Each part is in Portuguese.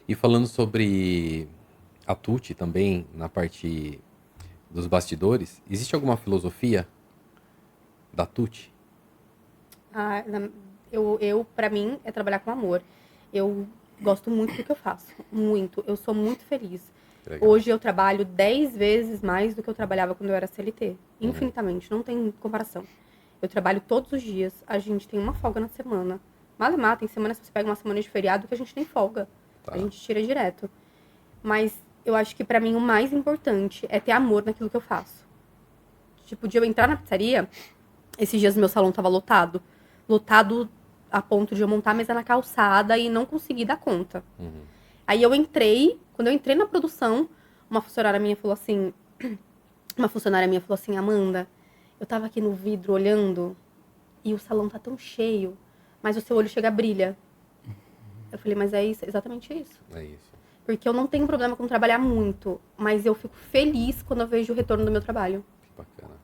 E falando sobre a Tuti também, na parte dos bastidores, existe alguma filosofia da Tuti? Ah, pra mim, é trabalhar com amor. Eu gosto muito do que eu faço. Muito. Eu sou muito feliz. Que legal. Hoje eu trabalho 10 vezes mais do que eu trabalhava quando eu era CLT. Uhum. Infinitamente. Não tem comparação. Eu trabalho todos os dias. A gente tem uma folga na semana. Malemar, tem semana, se você pega uma semana de feriado, que a gente tem folga. A Tá. gente tira direto. Mas eu acho que pra mim o mais importante é ter amor naquilo que eu faço. Tipo, de eu entrar na pizzaria, esses dias meu salão tava lotado. Lotado a ponto de eu montar a mesa na calçada e não conseguir dar conta. Uhum. Aí eu entrei, quando eu entrei na produção, uma funcionária minha falou assim, Amanda, eu tava aqui no vidro olhando e o salão tá tão cheio, mas o seu olho chega a brilha. Eu falei, mas é isso, exatamente isso. É isso. Porque eu não tenho problema com trabalhar muito, mas eu fico feliz quando eu vejo o retorno do meu trabalho. Que bacana.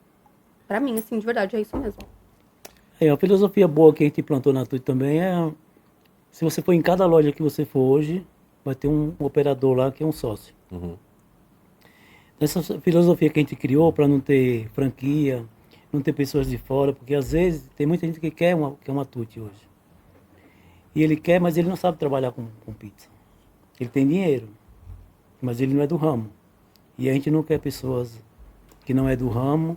Pra mim, assim, de verdade, é isso mesmo. A filosofia boa que a gente implantou na TUI também é, se você for em cada loja que você for hoje, vai ter um operador lá que é um sócio. Uhum. Essa filosofia que a gente criou para não ter franquia, não ter pessoas de fora, porque às vezes tem muita gente que quer uma TUI hoje. E ele quer, mas ele não sabe trabalhar com pizza. Ele tem dinheiro, mas ele não é do ramo. E a gente não quer pessoas que não é do ramo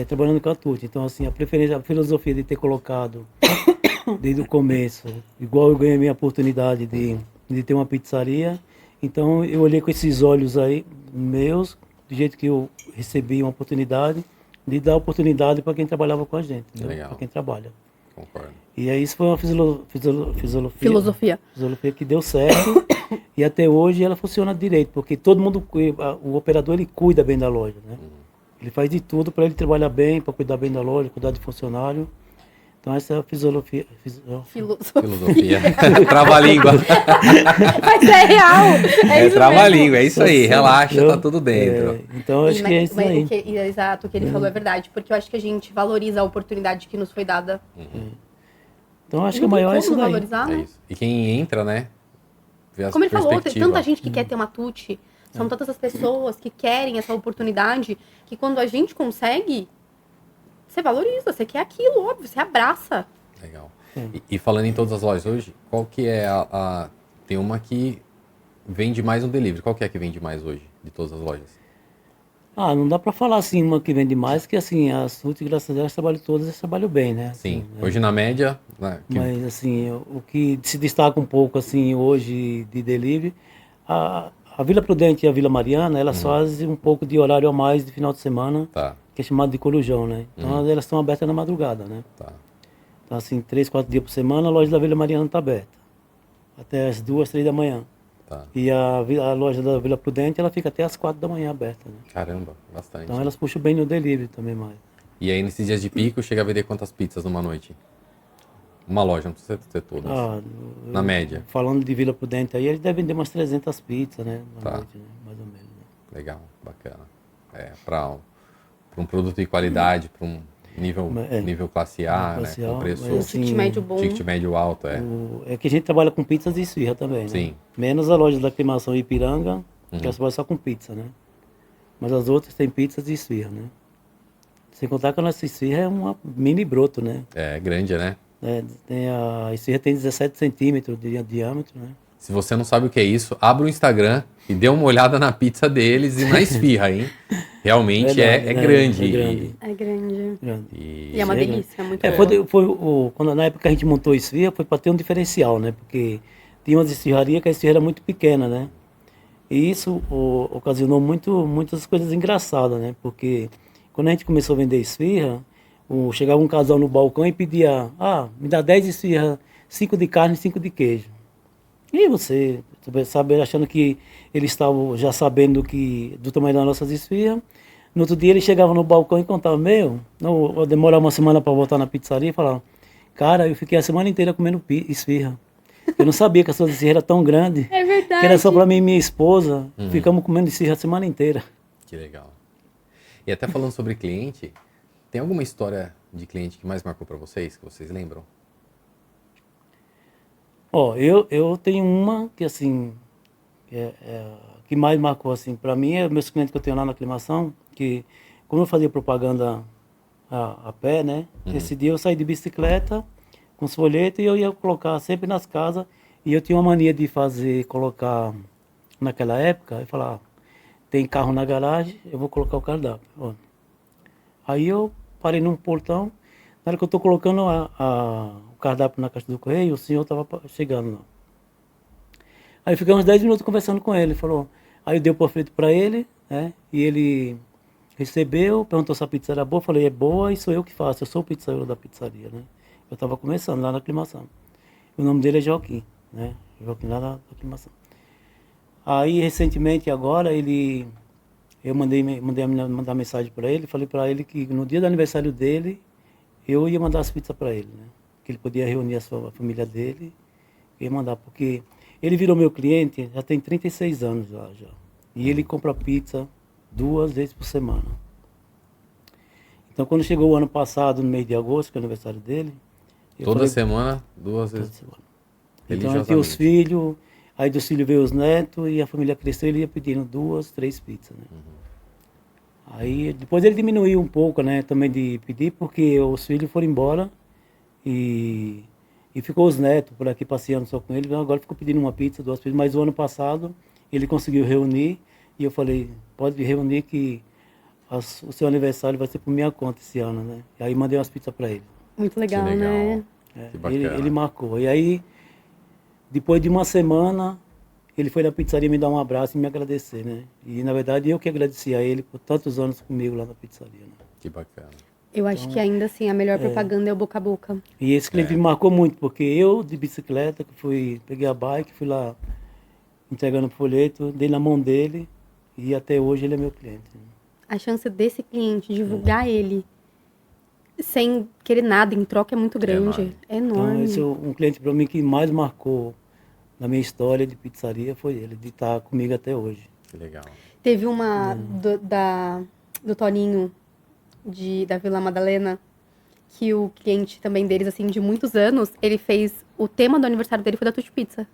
trabalhando com a TUI. Então, assim, a preferência, a filosofia de ter colocado desde o começo, igual eu ganhei a minha oportunidade de ter uma pizzaria, então eu olhei com esses olhos aí meus, do jeito que eu recebi uma oportunidade, de dar oportunidade para quem trabalhava com a gente, Que né? Para legal. quem trabalha. Concordo. E aí isso foi uma Filosofia. filosofia que deu certo e até hoje ela funciona direito, porque todo mundo, o operador ele cuida bem da loja, né? Ele faz de tudo para ele trabalhar bem, para cuidar bem da loja, cuidar de funcionário. Então essa é a filosofia. Filosofia. Trava-língua. Mas é real. É isso Trava-língua, mesmo. é isso aí. Relaxa, tá tudo dentro. Então acho que é isso aí. Exato, o que ele falou é verdade. Porque eu acho que a gente valoriza a oportunidade que nos foi dada. Então acho E que não o tem maior é como isso não daí. valorizar, É né? isso. E quem entra, né? Vê as Como ele falou, tem tanta perspectivas. gente que quer ter uma tute. São tantas as pessoas que querem essa oportunidade que quando a gente consegue, você valoriza, você quer aquilo, óbvio, você abraça. Legal. E falando em todas as lojas hoje, qual que é tem uma que vende mais no delivery. Qual que é a que vende mais hoje de todas as lojas? Ah, não dá para falar assim uma que vende mais, que assim, as frutas, graças a Deus, trabalham todas e trabalham bem, né? Sim. Assim, Hoje na média, né, mas assim, o que se destaca um pouco assim hoje de delivery, a Vila Prudente e a Vila Mariana, elas fazem um pouco de horário a mais de final de semana, tá, que é chamado de corujão, né? Então elas estão abertas na madrugada, né? tá. Então assim, 3, 4 dias por semana a loja da Vila Mariana está aberta. Até as 2, 3 da manhã. Tá. E a loja da Vila Prudente, ela fica até as 4 da manhã aberta, né? Caramba, bastante. Então elas puxam bem no delivery também mais. E aí nesses dias de pico, chega a vender quantas pizzas numa noite? Uma loja, não precisa ter todas. Ah, Na média. falando de Vila Prudente aí, eles devem vender umas 300 pizzas, né? Na Tá. noite, né? Mais ou menos. Né? Legal, bacana. Para um produto de qualidade, para um nível classe A, né? Classe A, Com preço, mas, assim, Ticket médio bom. ticket médio alto, é. É que a gente trabalha com pizzas e esfirra também, né? Sim. Menos a loja da Aclimação Ipiranga, que ela trabalha só com pizza, né? Mas as outras tem pizzas e esfirra, né? Sem contar que a nossa esfirra é uma mini broto, né? É grande, né? A esfirra tem 17 centímetros de diâmetro, né? Se você não sabe o que é isso, abra o Instagram e dê uma olhada na pizza deles e na esfirra, hein? Realmente Verdade, é né? grande. É grande. É grande. Grande. E é uma Chega. delícia, é muito É, boa. quando, na época que a gente montou a esfirra, foi para ter um diferencial, né? Porque tinha umas esfirrarias que a esfirra era muito pequena, né? E isso ocasionou muitas coisas engraçadas, né? Porque quando a gente começou a vender esfirra, chegava um casal no balcão e pedia, me dá 10 esfirras, 5 de carne e 5 de queijo. E você, sabe, achando que eles estavam já sabendo do tamanho das nossas esfirras. No outro dia ele chegava no balcão e contava, não, eu demorava uma semana para voltar na pizzaria e falava, cara, eu fiquei a semana inteira comendo esfirra. Eu não sabia que a sua esfirra era tão grande, É que era só verdade. para mim e minha esposa. Ficamos comendo esfirra a semana inteira. Que legal. E até falando sobre cliente, tem alguma história de cliente que mais marcou para vocês, que vocês lembram? Ó, eu tenho uma que assim, que mais marcou, assim, para mim, é meus clientes que eu tenho lá na aclimação, que como eu fazia propaganda a pé, né? Esse dia eu saí de bicicleta com os folhetos e eu ia colocar sempre nas casas. E eu tinha uma mania de colocar, naquela época, eu falava, tem carro na garagem, eu vou colocar o cardápio. Ó. Aí eu parei num portão, na hora que eu estou colocando o cardápio na caixa do correio, o senhor estava chegando lá. Aí fiquei uns 10 minutos conversando com ele, falou, aí eu dei o panfleto para ele, né? E ele recebeu, perguntou se a pizza era boa, eu falei, é boa e sou eu que faço, eu sou o pizzaiolo da pizzaria, né? Eu estava começando lá na aclimação. O nome dele é Joaquim, né? Joaquim lá na aclimação. Aí recentemente agora eu mandei a menina mandar mensagem para ele, falei para ele que no dia do aniversário dele eu ia mandar as pizzas para ele, né? Que ele podia reunir a família dele e ia mandar, porque ele virou meu cliente já tem 36 anos já. E ele compra pizza 2 vezes por semana. Então quando chegou o ano passado, no mês de agosto, que é o aniversário dele, Toda semana, 2 toda vezes. semana. Então aí tem os filhos, aí dos filhos veio os netos e a família cresceu, ele ia pedindo 2, 3 pizzas, né? Aí depois ele diminuiu um pouco, né, também de pedir, porque os filhos foram embora e ficou os netos por aqui passeando só com ele, então agora ficou pedindo uma pizza, 2 pizzas, mas o ano passado ele conseguiu reunir e eu falei, pode reunir que o seu aniversário vai ser por minha conta esse ano, né? E aí mandei umas pizzas para ele. Muito legal, legal. né? Que bacana. Ele marcou. E aí, depois de uma semana, ele foi na pizzaria me dar um abraço e me agradecer, né? E na verdade eu que agradeci a ele por tantos anos comigo lá na pizzaria, né? Que bacana. Eu acho que ainda assim a melhor propaganda é o boca a boca. E esse cliente me marcou muito, porque eu de bicicleta, peguei a bike, fui lá entregando o folheto, dei na mão dele e até hoje ele é meu cliente. A chance desse cliente divulgar ele sem querer nada em troca é muito grande. É Então enorme. esse é um cliente para mim que mais marcou na minha história de pizzaria foi ele, de estar comigo até hoje. Que legal. Teve uma do Toninho, da Vila Madalena, que o cliente também deles, assim, de muitos anos, ele fez... O tema do aniversário dele foi da Tutti Pizza.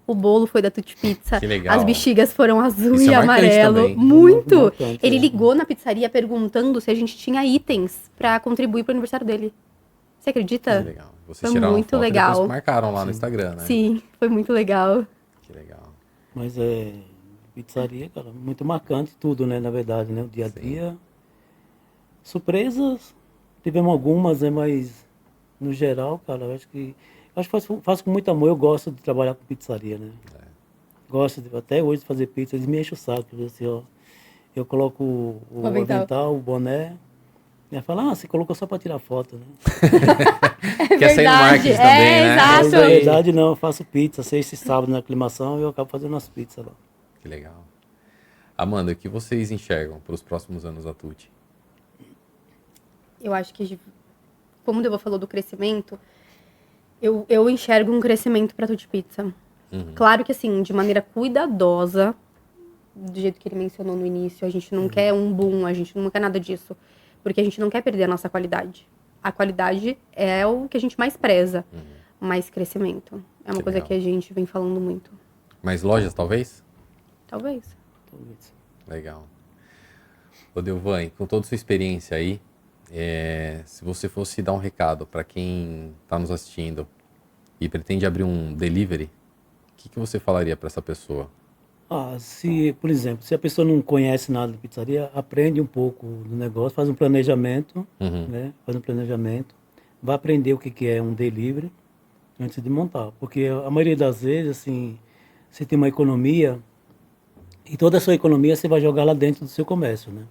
O bolo foi da Tutti Pizza. Que legal. As bexigas foram azul Isso e é marcante amarelo. também. Muito! Marcante, Ele é. ligou na pizzaria perguntando se a gente tinha itens pra contribuir pro aniversário dele. Você acredita? Que legal. Vocês Foi tiraram muito foto e legal. depois marcaram lá no Instagram, né? Sim, foi muito legal. Que legal. Mas pizzaria, cara, muito marcante tudo, né, na verdade, né, o dia a dia. Surpresas, tivemos algumas, né, mas no geral, cara, eu acho que faço com muito amor, eu gosto de trabalhar com pizzaria, né. Gosto até hoje de fazer pizza, eles me enchem o saco, assim, ó, eu coloco o avental, o boné, e fala, você colocou só para tirar foto, né. Quer sair no marketing também, né? Exato. Mas, na verdade, não, eu faço pizza, sexta e sábado na aclimação, e eu acabo fazendo as pizzas lá. Que legal. Amanda, o que vocês enxergam para os próximos anos da Tutti? Eu acho que, como o Deva falou do crescimento, eu enxergo um crescimento pra Tutti Pizza. Claro que, assim, de maneira cuidadosa, do jeito que ele mencionou no início, a gente não quer um boom, a gente não quer nada disso. Porque a gente não quer perder a nossa qualidade. A qualidade é o que a gente mais preza. Mas crescimento é uma Que coisa legal. que a gente vem falando muito. Mais lojas, talvez? Talvez. Legal. Ô, Delvan, com toda a sua experiência aí, se você fosse dar um recado para quem está nos assistindo e pretende abrir um delivery, o que você falaria para essa pessoa? Por exemplo, se a pessoa não conhece nada de pizzaria, aprende um pouco do negócio, faz um planejamento, né? Faz um planejamento, vai aprender o que é um delivery antes de montar. Porque a maioria das vezes, assim, você tem uma economia e toda a sua economia você vai jogar lá dentro do seu comércio, né?